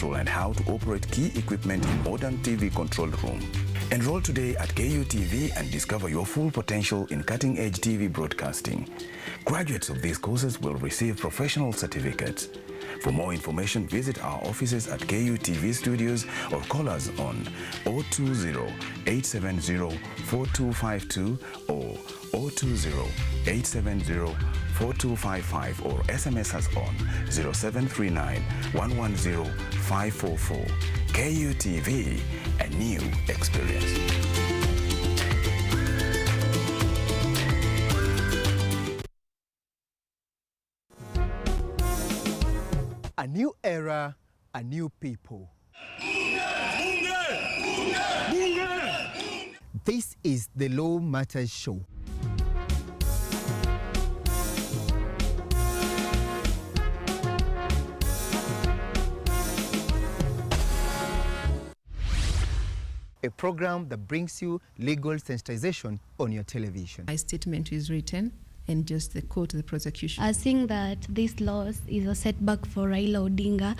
control and how to operate key equipment in modern TV control room. Enroll today at KUTV and discover your full potential in cutting-edge TV broadcasting. Graduates of these courses will receive professional certificates. For more information, visit our offices at KUTV studios or call us on 020-870-4252 or 020-870-4255 or SMS us on 0739-110-544. KUTV, a new experience. A new era, a new people. This is the Law Matters Show. A program that brings you legal sensitization on your television. My statement is written and just the quote of the prosecution. I think that this loss is a setback for Raila Odinga.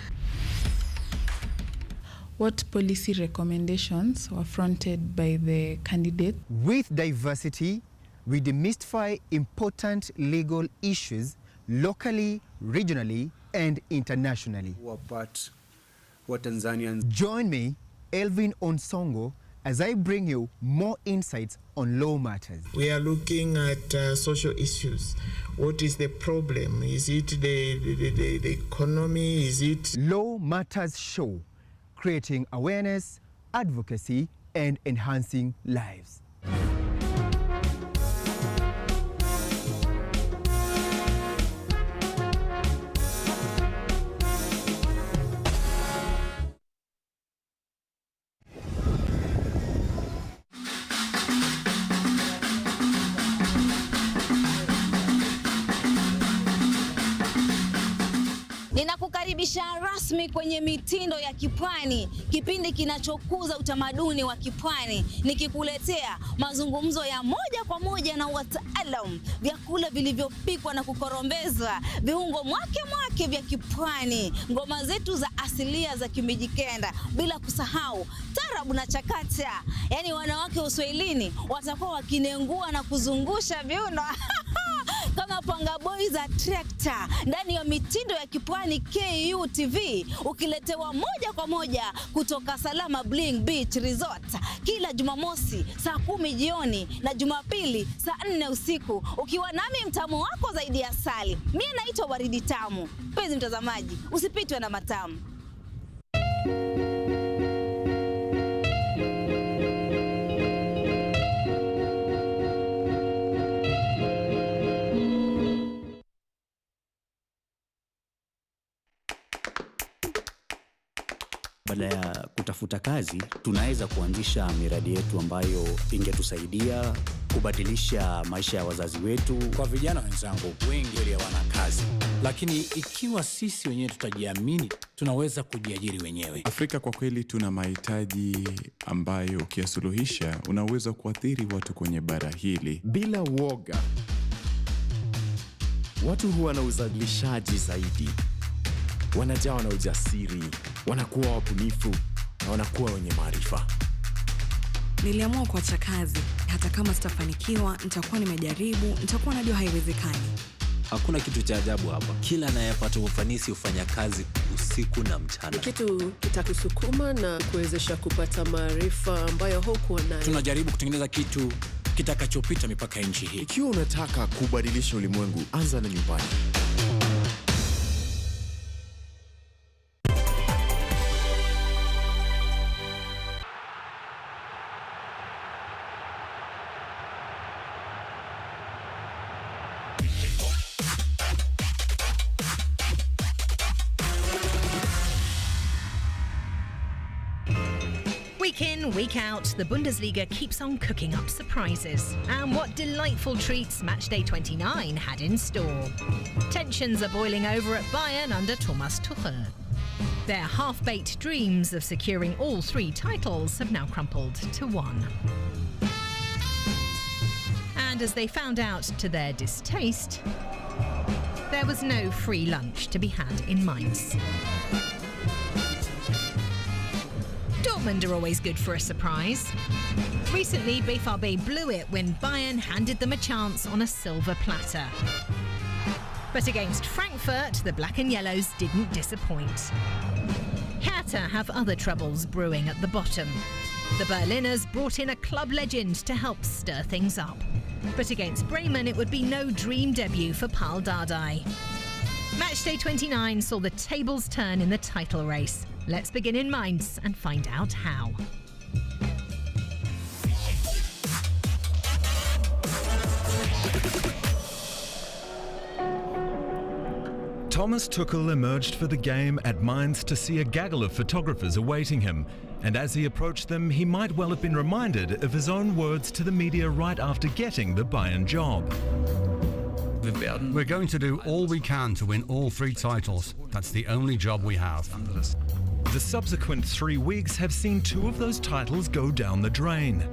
What policy recommendations were fronted by the candidate? With diversity, we demystify important legal issues locally, regionally, and internationally. What Tanzanians. Join me, Elvin Onsongo, as I bring you more insights on law matters. We are looking at social issues. What is the problem? Is it the economy? Is it... Law Matters Show, creating awareness, advocacy, and enhancing lives. Ninakukaribisha rasmi kwenye mitindo ya kipwani, kipindi kinachokuza utamaduni wa kipwani, nikikuletea mazungumzo ya moja kwa moja na wataalamu, vyakula vilivyopikwa na kukorombezwa, viungo mwake vya kipwani, ngoma zetu za asilia za Kimijikenda, bila kusahau tarabu na chakacha. Yaani wanawake Uswahilini watakuwa wakinengua na kuzungusha viuno kama panga boy za trekta ndani ya mitindo ya kipwani KUTV, ukiletewa moja kwa moja kutoka Salama Bling Beach Resort kila Jumamosi saa 10 jioni na Jumapili saa 4 usiku, ukiwa nami mtamu wako zaidi ya asali. Mimi naitwa Waridi Tamu. Mpenzi mtazamaji, usipitwe na matamu. Baada ya kutafuta kazi, tunaweza kuanzisha miradi yetu ambayo ingetusaidia kubadilisha maisha ya wazazi wetu. Kwa vijana wenzangu, wengi hawana kazi, lakini ikiwa sisi wenyewe tutajiamini, tunaweza kujiajiri wenyewe. Afrika kwa kweli tuna mahitaji ambayo ukiyasuluhisha unaweza kuathiri watu kwenye bara hili. Bila woga, watu huwa na uzalishaji zaidi, wanajawa na ujasiri, wanakuwa wabunifu na wanakuwa wenye maarifa. Niliamua kuacha kazi. Hata kama sitafanikiwa, nitakuwa nimejaribu, nitakuwa najua haiwezekani. Hakuna kitu cha ajabu hapa. Kila anayepata ufanisi hufanya kazi usiku na mchana. Kitu kitakusukuma na kuwezesha kupata maarifa ambayo hukuwa nayo. Tunajaribu kutengeneza kitu kitakachopita mipaka ya nchi hii. Ikiwa unataka kubadilisha ulimwengu, anza na nyumbani. Week in, week out, the Bundesliga keeps on cooking up surprises. And what delightful treats Matchday 29 had in store. Tensions are boiling over at Bayern under Thomas Tuchel. Their half-baked dreams of securing all 3 titles have now crumpled to 1. And as they found out to their distaste, there was no free lunch to be had in Mainz. Dortmund are always good for a surprise. Recently, BVB blew it when Bayern handed them a chance on a silver platter. But against Frankfurt, the black and yellows didn't disappoint. Hertha have other troubles brewing at the bottom. The Berliners brought in a club legend to help stir things up. But against Bremen, it would be no dream debut for Paul Dardai. Matchday 29 saw the tables turn in the title race. Let's begin in Mainz and find out how. Thomas Tuchel emerged for the game at Mainz to see a gaggle of photographers awaiting him, and as he approached them, he might well have been reminded of his own words to the media right after getting the Bayern job. We're going to do all we can to win all 3 titles. That's the only job we have. The subsequent 3 weeks have seen 2 of those titles go down the drain.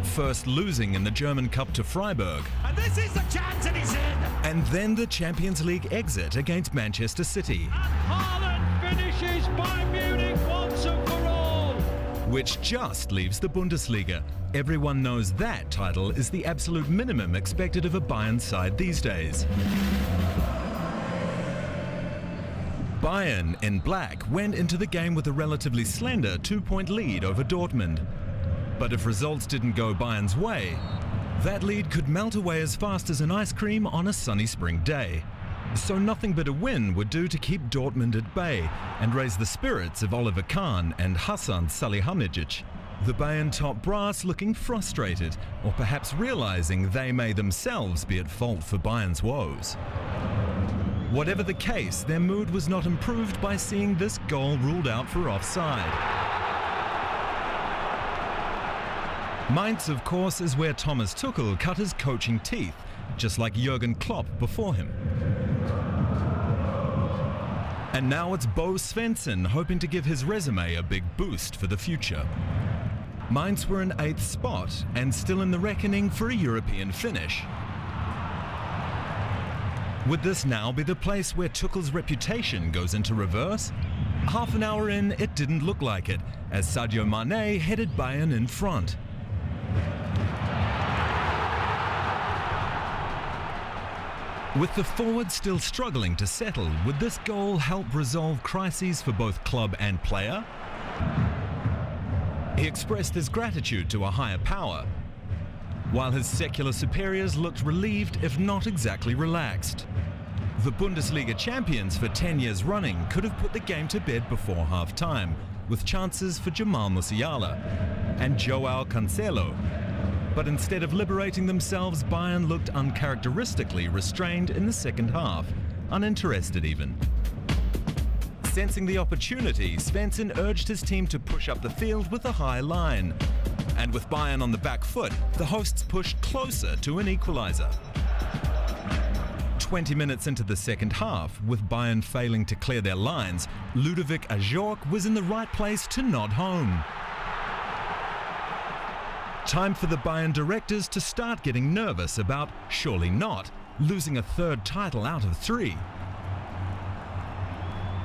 First losing in the German Cup to Freiburg. And this is the chance, and he's in! And then the Champions League exit against Manchester City. And Haaland finishes Bayern Munich once and for all! Which just leaves the Bundesliga. Everyone knows that title is the absolute minimum expected of a Bayern side these days. Bayern, in black, went into the game with a relatively slender 2-point lead over Dortmund. But if results didn't go Bayern's way, that lead could melt away as fast as an ice cream on a sunny spring day. So nothing but a win would do to keep Dortmund at bay and raise the spirits of Oliver Kahn and Hasan Salihamidzic. The Bayern top brass looking frustrated, or perhaps realizing they may themselves be at fault for Bayern's woes. Whatever the case, their mood was not improved by seeing this goal ruled out for offside. Mainz, of course, is where Thomas Tuchel cut his coaching teeth, just like Jurgen Klopp before him. And now it's Bo Svensson hoping to give his resume a big boost for the future. Mainz were in 8th spot and still in the reckoning for a European finish. Would this now be the place where Tuchel's reputation goes into reverse? Half an hour in, it didn't look like it, as Sadio Mane headed Bayern in front. With the forward still struggling to settle, would this goal help resolve crises for both club and player? He expressed his gratitude to a higher power, while his secular superiors looked relieved, if not exactly relaxed. The Bundesliga champions for 10 years running could have put the game to bed before half-time, with chances for Jamal Musiala and Joao Cancelo. But instead of liberating themselves, Bayern looked uncharacteristically restrained in the second half, uninterested even. Sensing the opportunity, Svensson urged his team to push up the field with a high line. And with Bayern on the back foot, the hosts pushed closer to an equaliser. 20 minutes into the second half, with Bayern failing to clear their lines, Ludovic Ajorc was in the right place to nod home. Time for the Bayern directors to start getting nervous about, surely not, losing a 3rd title out of 3.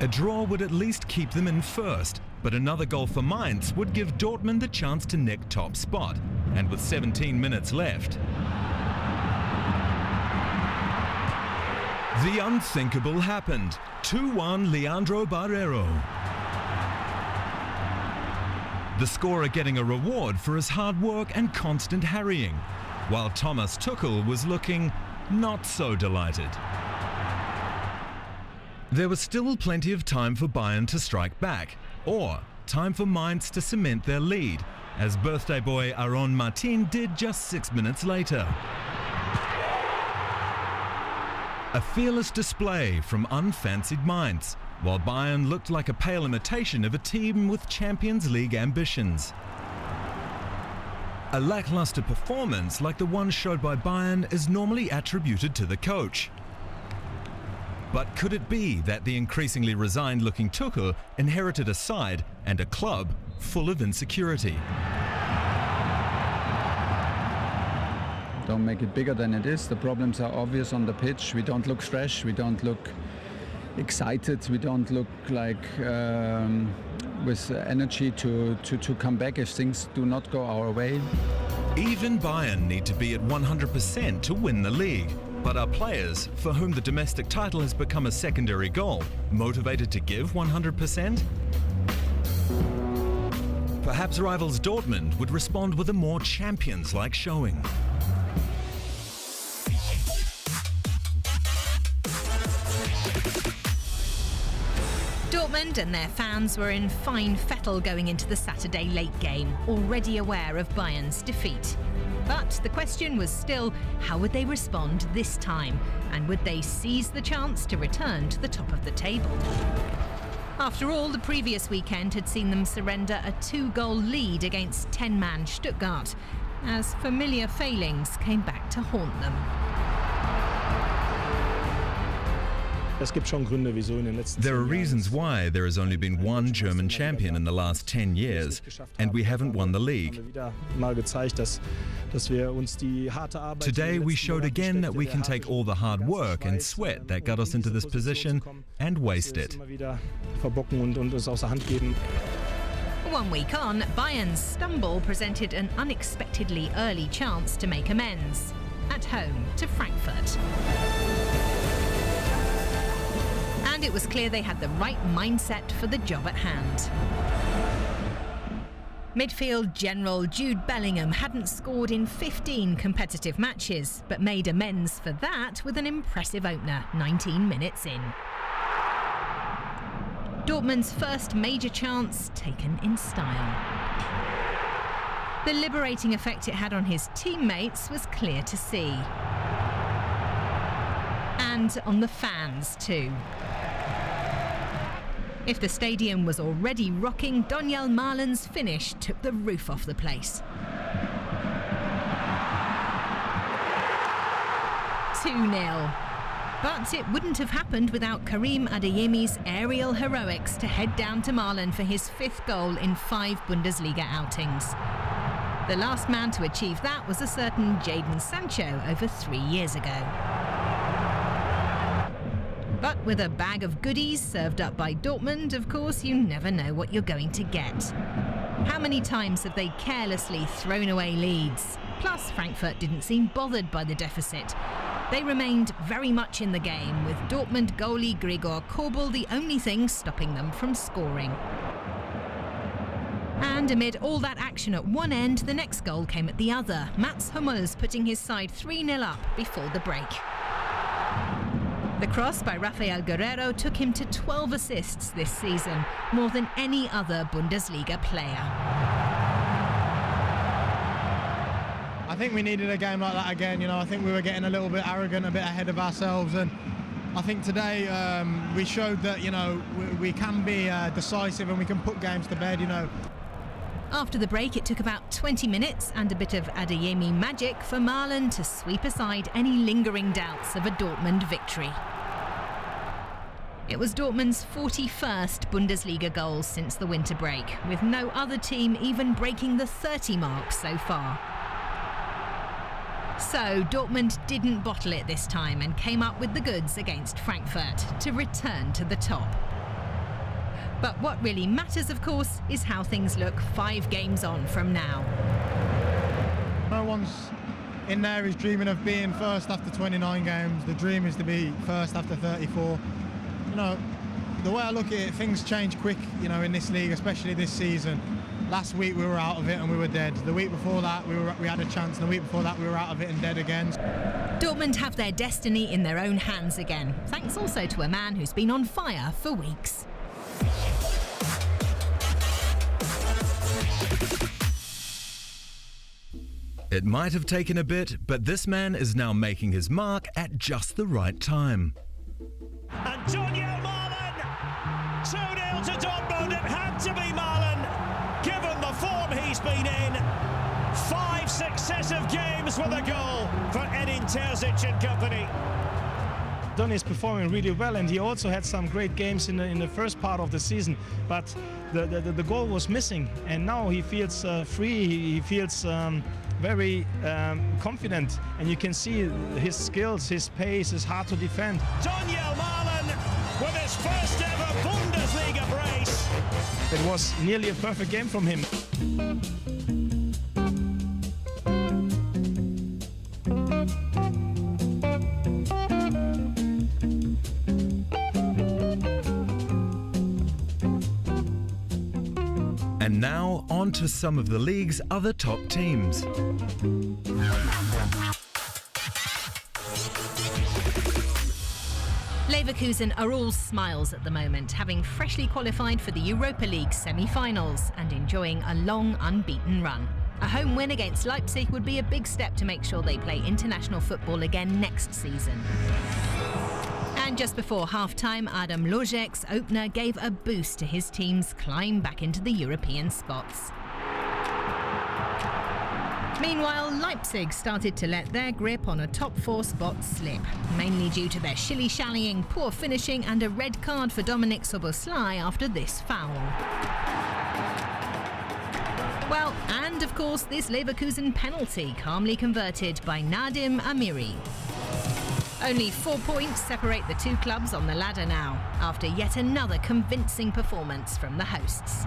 A draw would at least keep them in 1st, but another goal for Mainz would give Dortmund the chance to nick top spot, and with 17 minutes left. The unthinkable happened. 2-1 Leandro Barreiro. The scorer getting a reward for his hard work and constant harrying, while Thomas Tuchel was looking not so delighted. There was still plenty of time for Bayern to strike back, or time for Mainz to cement their lead, as birthday boy Aaron Martin did just 6 minutes later. A fearless display from unfancied Mainz, while Bayern looked like a pale imitation of a team with Champions League ambitions. A lackluster performance like the one showed by Bayern is normally attributed to the coach. But could it be that the increasingly resigned-looking Tuchel inherited a side and a club full of insecurity? Don't make it bigger than it is. The problems are obvious on the pitch. We don't look fresh. We don't look excited. We don't look like with energy to come back if things do not go our way. Even Bayern need to be at 100% to win the league. But are players, for whom the domestic title has become a secondary goal, motivated to give 100%? Perhaps rivals Dortmund would respond with a more champions-like showing. Dortmund and their fans were in fine fettle going into the Saturday late game, already aware of Bayern's defeat. But the question was still, how would they respond this time? And would they seize the chance to return to the top of the table? After all, the previous weekend had seen them surrender a 2-goal lead against 10-man Stuttgart, as familiar failings came back to haunt them. There are reasons why there has only been one German champion in the last 10 years, and we haven't won the league. Today we showed again that we can take all the hard work and sweat that got us into this position and waste it. 1 week on, Bayern's stumble presented an unexpectedly early chance to make amends, at home to Frankfurt. And it was clear they had the right mindset for the job at hand. Midfield general Jude Bellingham hadn't scored in 15 competitive matches, but made amends for that with an impressive opener 19 minutes in. Dortmund's first major chance taken in style. The liberating effect it had on his teammates was clear to see. And on the fans too. If the stadium was already rocking, Donyell Malen's finish took the roof off the place. 2-0. But it wouldn't have happened without Karim Adeyemi's aerial heroics to head down to Malen for his 5th goal in 5 Bundesliga outings. The last man to achieve that was a certain Jadon Sancho over 3 years ago. But with a bag of goodies served up by Dortmund, of course, you never know what you're going to get. How many times have they carelessly thrown away leads? Plus, Frankfurt didn't seem bothered by the deficit. They remained very much in the game, with Dortmund goalie Gregor Kobel the only thing stopping them from scoring. And amid all that action at one end, the next goal came at the other. Mats Hummels putting his side 3-0 up before the break. The cross by Rafael Guerrero took him to 12 assists this season, more than any other Bundesliga player. I think we needed a game like that again. I think we were getting a little bit arrogant, a bit ahead of ourselves, and I think today we showed that we can be decisive and we can put games to bed. After the break, it took about 20 minutes and a bit of Adeyemi magic for Malen to sweep aside any lingering doubts of a Dortmund victory. It was Dortmund's 41st Bundesliga goal since the winter break, with no other team even breaking the 30 mark so far. So Dortmund didn't bottle it this time and came up with the goods against Frankfurt to return to the top. But what really matters, of course, is how things look 5 games on from now. No one's in there is dreaming of being first after 29 games. The dream is to be first after 34. The way I look at it, things change quick, in this league, especially this season. Last week we were out of it and we were dead. The week before that we had a chance, and the week before that we were out of it and dead again. Dortmund have their destiny in their own hands again, thanks also to a man who's been on fire for weeks. It might have taken a bit, but this man is now making his mark at just the right time. And Donyell Malen, 2-0 to Dortmund. It had to be Malen, given the form he's been in. 5 successive games with a goal for Edin Terzic and company. Donny is performing really well, and he also had some great games in the first part of the season, but the goal was missing, and now he feels free, he feels very confident, and you can see his skills, his pace is hard to defend. Donyell Malen with his first ever Bundesliga brace. It was nearly a perfect game from him. And now, on to some of the league's other top teams. Leverkusen are all smiles at the moment, having freshly qualified for the Europa League semi-finals and enjoying a long unbeaten run. A home win against Leipzig would be a big step to make sure they play international football again next season. And just before half-time, Adam Lojek's opener gave a boost to his team's climb back into the European spots. Meanwhile, Leipzig started to let their grip on a top 4 spot slip, mainly due to their shilly-shallying, poor finishing and a red card for Dominik Szoboszlai after this foul. Well, and of course this Leverkusen penalty calmly converted by Nadim Amiri. Only 4 points separate the two clubs on the ladder now, after yet another convincing performance from the hosts.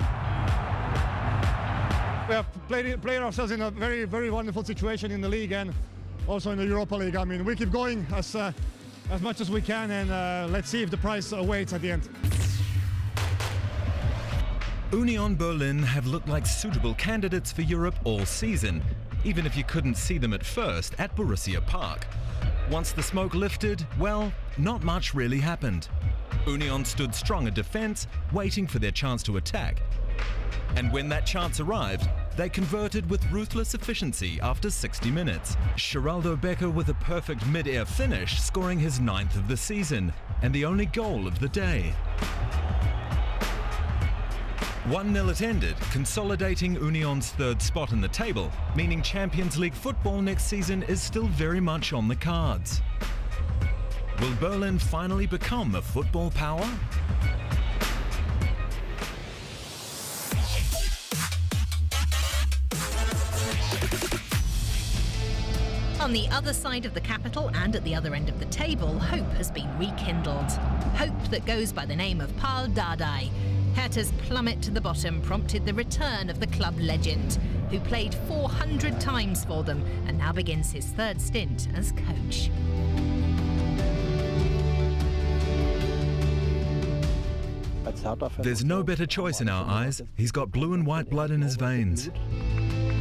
We have played ourselves in a very, very wonderful situation in the league and also in the Europa League. I mean, we keep going as much as we can, and let's see if the prize awaits at the end. Union Berlin have looked like suitable candidates for Europe all season, even if you couldn't see them at first at Borussia Park. Once the smoke lifted, well, not much really happened. Union stood strong in defence, waiting for their chance to attack. And when that chance arrived, they converted with ruthless efficiency after 60 minutes. Geraldo Becker with a perfect mid-air finish, scoring his 9th of the season and the only goal of the day. 1-0 it ended, consolidating Union's 3rd spot in the table, meaning Champions League football next season is still very much on the cards. Will Berlin finally become a football power? On the other side of the capital and at the other end of the table, hope has been rekindled. Hope that goes by the name of Paul Dardai. Hertha's plummet to the bottom prompted the return of the club legend, who played 400 times for them and now begins his 3rd stint as coach. There's no better choice in our eyes. He's got blue and white blood in his veins.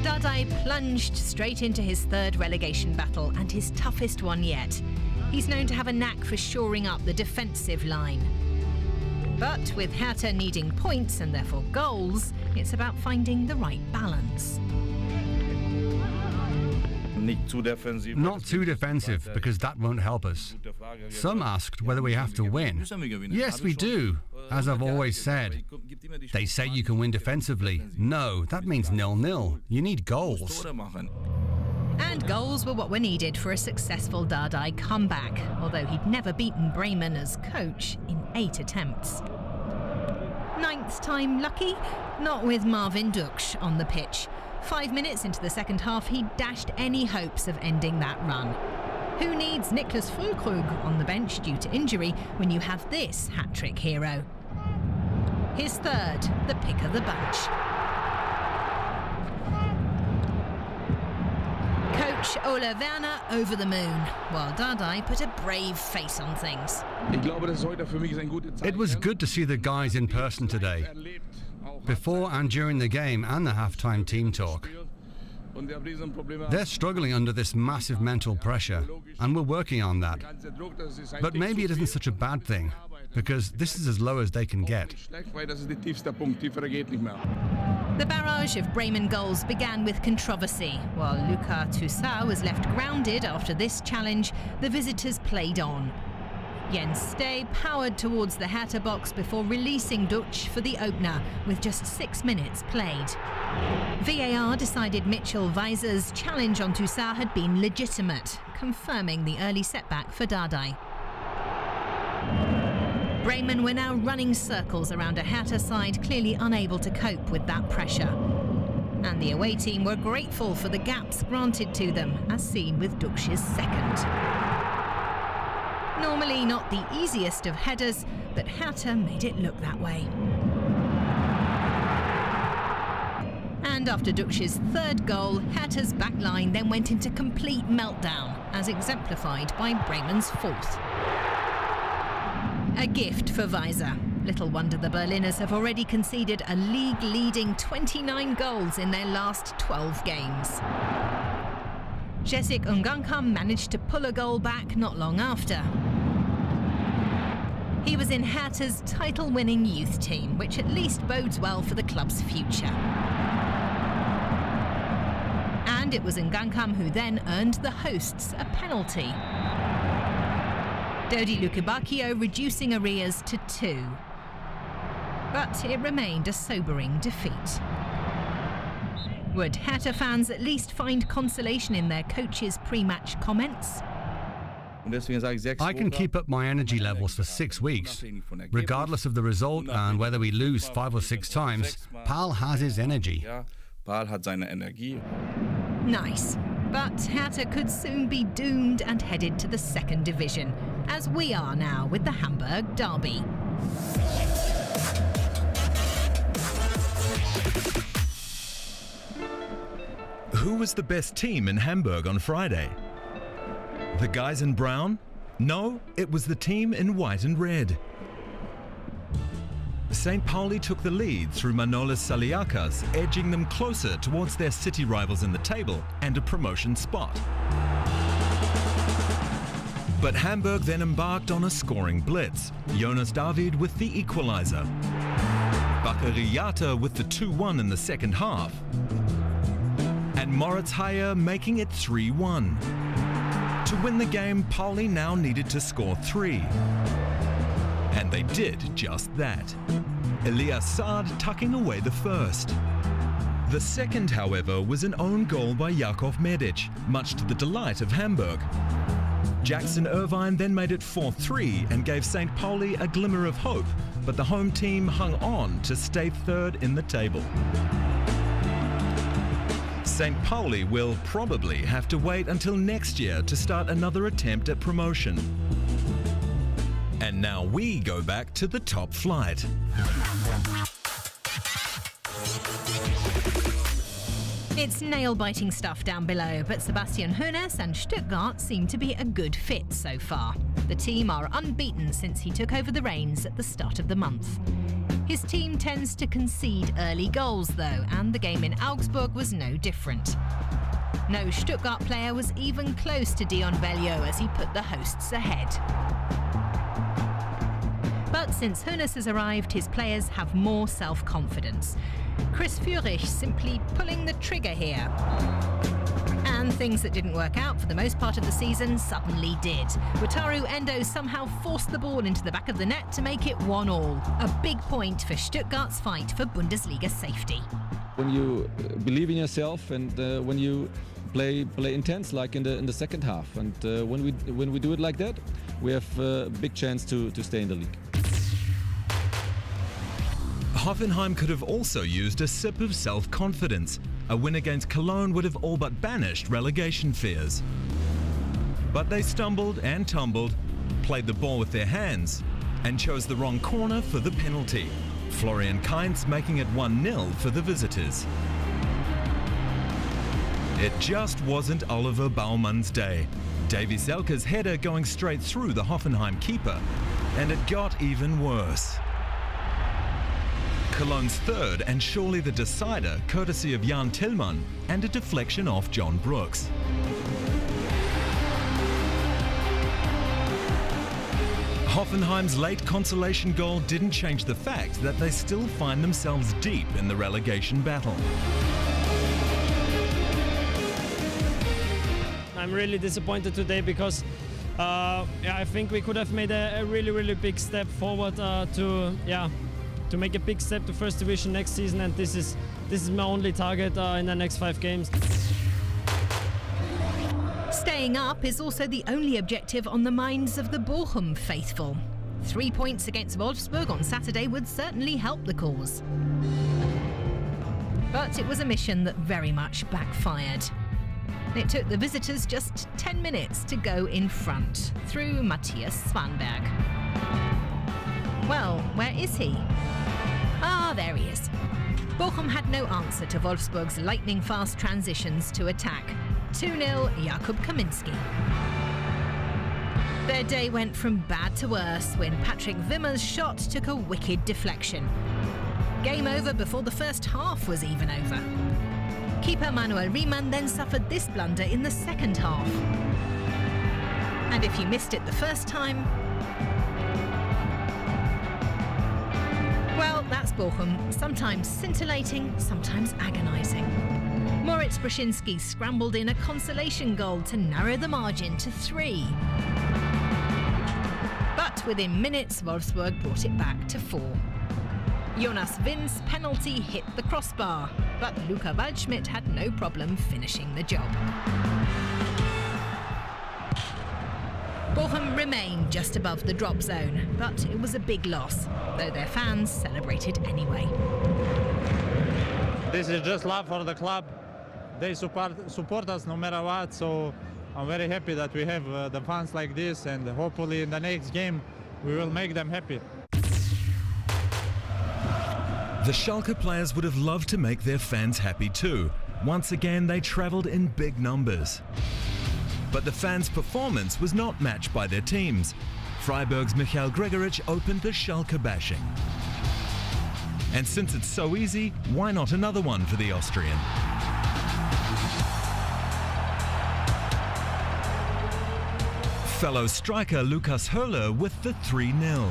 Dardai plunged straight into his 3rd relegation battle and his toughest one yet. He's known to have a knack for shoring up the defensive line. But with Hertha needing points and therefore goals, it's about finding the right balance. Not too defensive, because that won't help us. Some asked whether we have to win. Yes, we do, as I've always said. They say you can win defensively. No, that means 0-0. You need goals. And goals were what were needed for a successful Dardai comeback, although he'd never beaten Bremen as coach in 8 attempts. 9th time lucky? Not with Marvin Duksch on the pitch. 5 minutes into the second half, he dashed any hopes of ending that run. Who needs Niklas Füllkrug on the bench due to injury when you have this hat-trick hero? His 3rd, the pick of the bunch. Coach Ole Werner over the moon, while Dardai put a brave face on things. It was good to see the guys in person today, before and during the game and the half-time team talk. They're struggling under this massive mental pressure, and we're working on that. But maybe it isn't such a bad thing, because this is as low as they can get. The barrage of Bremen goals began with controversy. While Luka Toussaint was left grounded after this challenge, the visitors played on. Jens Stay powered towards the Hertha box before releasing Dutch for the opener with just 6 minutes played. VAR decided Mitchell Weiser's challenge on Toussaint had been legitimate, confirming the early setback for Dardai. Bremen were now running circles around a Hertha side clearly unable to cope with that pressure. And the away team were grateful for the gaps granted to them, as seen with Dutsch's 2nd. Normally not the easiest of headers, but Hertha made it look that way. And after Dux's third goal, Hertha's backline then went into complete meltdown, as exemplified by Bremen's fourth. A gift for Weiser. Little wonder the Berliners have already conceded a league-leading 29 goals in their last 12 games. Jessic Ungankam managed to pull a goal back not long after. He was in Hertha's title-winning youth team, which at least bodes well for the club's future. And it was Ungankam who then earned the hosts a penalty. Dodi Lukebakio reducing arrears to 2. But it remained a sobering defeat. Would Hertha fans at least find consolation in their coach's pre-match comments? I can keep up my energy levels for 6 weeks. Regardless of the result and whether we lose 5 or 6 times, Pal has his energy. Nice. But Hertha could soon be doomed and headed to the second division, as we are now with the Hamburg derby. Who was the best team in Hamburg on Friday? The guys in brown? No, it was the team in white and red. St. Pauli took the lead through Manolis Saliakas, edging them closer towards their city rivals in the table and a promotion spot. But Hamburg then embarked on a scoring blitz. Jonas David with the equalizer. Bakary Yata with the 2-1 in the second half. And Moritz Heyer making it 3-1. To win the game, Pauli now needed to score 3. And they did just that. Elias Saad tucking away the first. The second, however, was an own goal by Jakov Medic, much to the delight of Hamburg. Jackson Irvine then made it 4-3 and gave St. Pauli a glimmer of hope, but the home team hung on to stay third in the table. St. Pauli will probably have to wait until next year to start another attempt at promotion. And now we go back to the top flight. It's nail-biting stuff down below, but Sebastian Hoeneß and Stuttgart seem to be a good fit so far. The team are unbeaten since he took over the reins at the start of the month. His team tends to concede early goals though, and the game in Augsburg was no different. No Stuttgart player was even close to Dion Velio as he put the hosts ahead. But since Hoeneß has arrived, his players have more self-confidence. Chris Führich simply pulling the trigger here. And things that didn't work out for the most part of the season suddenly did. Wataru Endo somehow forced the ball into the back of the net to make it 1-1. A big point for Stuttgart's fight for Bundesliga safety. When you believe in yourself and when you play intense like in the second half, and when we do it like that, we have a big chance to stay in the league. Hoffenheim could have also used a sip of self-confidence. A win against Cologne would have all but banished relegation fears. But they stumbled and tumbled, played the ball with their hands, and chose the wrong corner for the penalty. Florian Kainz making it 1-0 for the visitors. It just wasn't Oliver Baumann's day. Davy Selke's header going straight through the Hoffenheim keeper, and it got even worse. Cologne's third and surely the decider, courtesy of Jan Tillman, and a deflection off John Brooks. Hoffenheim's late consolation goal didn't change the fact that they still find themselves deep in the relegation battle. I'm really disappointed today because I think we could have made a really big step forward to make a big step to first division next season, and this is my only target in the next 5 games. Staying up is also the only objective on the minds of the Bochum faithful. 3 points against Wolfsburg on Saturday would certainly help the cause. But it was a mission that very much backfired. It took the visitors just 10 minutes to go in front, through Matthias Swanberg. Well, where is he? Ah, there he is. Bochum had no answer to Wolfsburg's lightning-fast transitions to attack. 2-0, Jakub Kaminski. Their day went from bad to worse when Patrick Wimmer's shot took a wicked deflection. Game over before the first half was even over. Keeper Manuel Riemann then suffered this blunder in the second half. And if you missed it the first time, well, that's Bochum, sometimes scintillating, sometimes agonising. Moritz Brzezinski scrambled in a consolation goal to narrow the margin to 3. But within minutes, Wolfsburg brought it back to 4. Jonas Wind's penalty hit the crossbar, but Luca Waldschmidt had no problem finishing the job. Bochum remained just above the drop zone, but it was a big loss, though their fans celebrated anyway. This is just love for the club. They support us no matter what, so I'm very happy that we have the fans like this, and hopefully in the next game we will make them happy. The Schalke players would have loved to make their fans happy too. Once again, they travelled in big numbers. But the fans' performance was not matched by their teams. Freiburg's Michael Gregoritsch opened the Schalke bashing. And since it's so easy, why not another one for the Austrian? Fellow striker Lukas Höhler with the 3-0.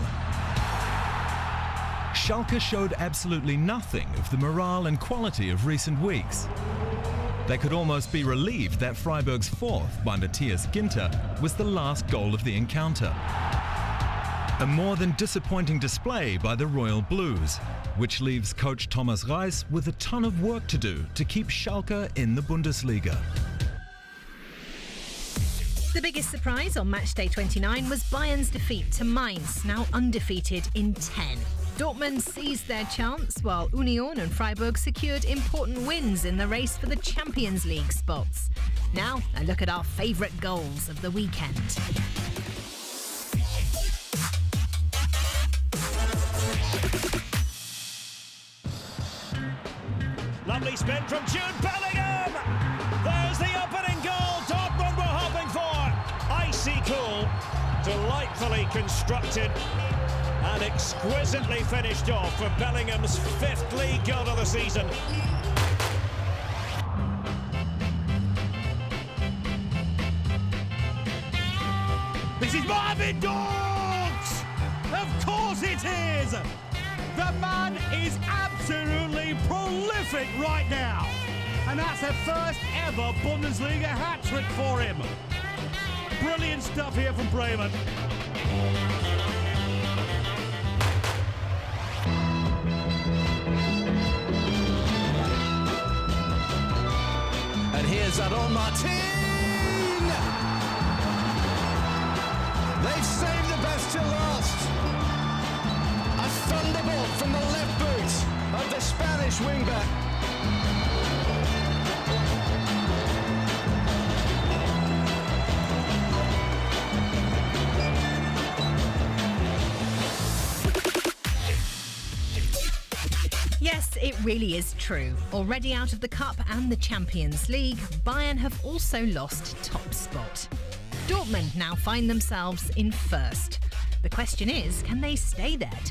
Schalke showed absolutely nothing of the morale and quality of recent weeks. They could almost be relieved that Freiburg's fourth by Matthias Ginter was the last goal of the encounter. A more than disappointing display by the Royal Blues, which leaves coach Thomas Reis with a ton of work to do to keep Schalke in the Bundesliga. The biggest surprise on matchday 29 was Bayern's defeat to Mainz, now undefeated in 10. Dortmund seized their chance, while Union and Freiburg secured important wins in the race for the Champions League spots. Now, a look at our favourite goals of the weekend. Lovely spin from Jude Bellingham! There's the opening goal Dortmund were hoping for! Icy cool, delightfully constructed, and exquisitely finished off for Bellingham's 5th league goal of the season. This is Marvin Dorks! Of course it is! The man is absolutely prolific right now. And that's her first ever Bundesliga hat-trick for him. Brilliant stuff here from Bremen. And here's Aaron Martin! They've saved the best till last. A thunderbolt from the left boot of the Spanish wingback. Yes, it really is true. Already out of the Cup and the Champions League, Bayern have also lost top spot. Dortmund now find themselves in first. The question is, can they stay there till